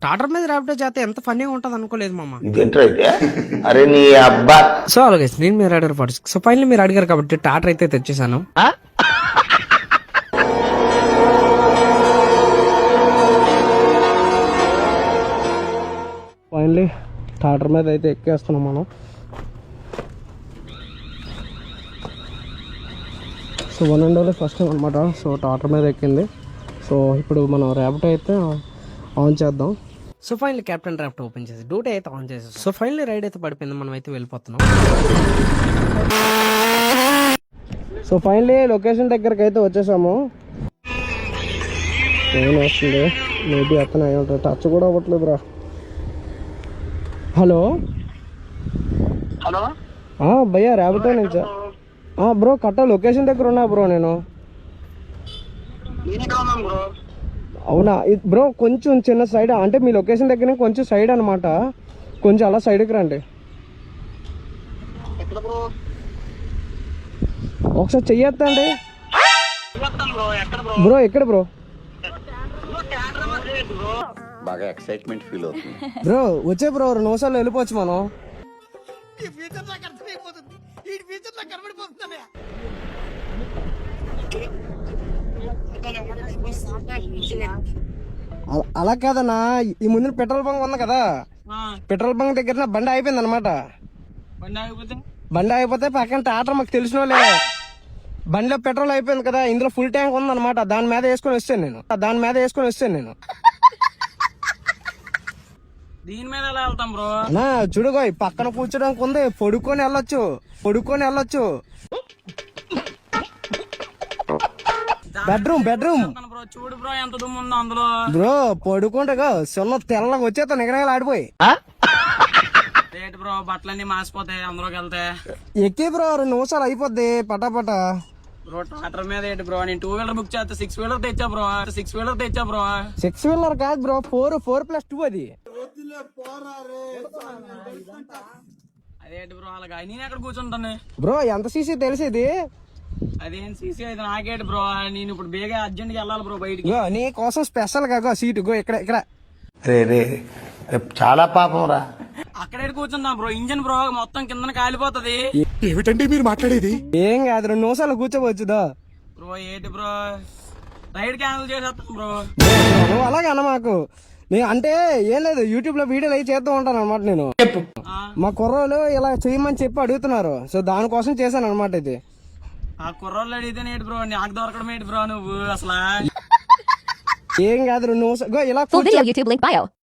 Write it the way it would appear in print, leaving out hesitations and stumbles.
టాటర్ మీద ర్యాపిడో చేస్తే ఎంత ఫన్నీగా ఉంటుంది అనుకోలేదు మామ. ఇదేంటైతే అరే నీ అబ్బా. సో అలాగే నేను మీరు అడిగారు ఫస్ట్. సో ఫైనల్లీ మీరు అడిగారు కాబట్టి టాటర్ అయితే తెచ్చేసాను. ఫైనల్లీ టాటర్ మీద అయితే ఎక్కేస్తున్నాం మనం. So 1 and only first time అనమాట. సో టాటర్ మీద ఎక్కింది. సో ఇప్పుడు మనం ర్యాపిడో అయితే ఆన్ చేద్దాం. So finally captain Rapido open చేసి డ్యూటీ అయితే ఆన్ చేసి సో ఫైనల్లీ రైడ్ అయితే పడిపోయింది. మనం అయితే వెళ్ళిపోతున్నాం. సో ఫైనల్లీ లొకేషన్ దగ్గరికి అయితే వచ్చేసాము. ఏం వస్తుంది మేబీ అతను అయి ఉంటుంది. టచ్ కూడా అవ్వట్లేదు రా. హలో హలో భయ్యా ర్యాపిడో నుంచి బ్రో కట్ట లొకేషన్ దగ్గర ఉన్నా బ్రో నేను. బ్రో అవునా బ్రో కొంచెం చిన్న సైడ్ అంటే మీ లొకేషన్ దగ్గర కొంచెం సైడ్ అనమాట. కొంచెం అలా సైడ్కి రండి. ఎక్కడ బ్రో? ఒకసారి చెయ్యొద్దండి బ్రో ఎక్కడ బ్రో? బ్రో ఎక్కడ బ్రో? బాగా ఎక్సైట్మెంట్ ఫీల్ అవుతుంది. బ్రో వచ్చే బ్రో 2 నిమిషాల్లో వెళ్ళిపోవచ్చు మనం. అలా కాదన్నా ఈ ముందు పెట్రోల్ బంక్ ఉంది కదా, పెట్రోల్ బంక్ దగ్గర బండి అయిపోయింది అనమాట. బండి అయిపోతే పక్కన టాటర్ మాకు తెలిసిన వాళ్ళే. బండిలో పెట్రోల్ అయిపోయింది కదా, ఇందులో ఫుల్ ట్యాంక్ ఉంది అనమాట. దాని మీద వేసుకొని వస్తాను నేను. దీని మీద ఎలా వెళ్తాం బ్రో? అన్నా చూడుగో పక్కన కూర్చోడానికి ఉంది. పడుకొని వెళ్ళొచ్చు. బెడ్రూమ్ బ్రో చూడు బ్రో ఎంత దుమ్ము ఉందో అందులో. బ్రో పడుకుంటే చిన్న తెల్లగా వచ్చేస్తాను నిగనగలు ఆడిపోయి. రేట్ బ్రో బట్టలన్నీ మాసిపోతాయి అందులోకి వెళ్తే. ఎక్కి బ్రో 2 నిమిషాలు అయిపోద్ది పటాపట. బ్రో టాటర్ మీద ఏంటి బ్రో? నేను 2 వీలర్ బుక్ చేస్తే 6 వీలర్ తెచ్చా బ్రో. 6 వీలర్ కాదు బ్రో, 4+2 అది. అదేంటి బ్రో అలాగా? నేను ఎక్కడ కూర్చుంటాను బ్రో ఎంత సీసీ తెలిసేది? అదేం సీసీ అయితే నాకేంటి బ్రో? నేను ఇప్పుడు బేగా అర్జెంట్ గా వెళ్ళాలి బ్రో బయటికి. నీ కోసం స్పెషల్ గా సీటు ఇక్కడ రే చాలా పాపం రా. అక్కడే కూర్చుందాం బ్రో. ఇంజన్ బ్రో మొత్తం కింద కాలిపోతది. ఏమిటండి మీరు మాట్లాడేది? ఏం కాదు 2 నిమిషాలు కూర్చోవచ్చుదా బ్రో. ఏంటి బ్రో రైడ్ క్యాన్సిల్ చేసేస్తాం బ్రో. నువ్వు అలాగే అన్న మాకు. నేను అంటే ఏం లేదు, యూట్యూబ్ లో వీడియోలు అవి చేస్తూ ఉంటాను అనమాట. నేను మా కుర్రోళ్ళు ఇలా చేయమని చెప్పి అడుగుతున్నారు. సో దానికోసం చేశాను అనమాట. ఇది ఆ కుర్రోళ్ళు అడిగితే ఏంటి బ్రో? నాకు దొరకడం ఏంటి బ్రో? నువ్వు అసలు ఏం కాదు 2 నిమిషాలు ఇలా Full video YouTube link bio.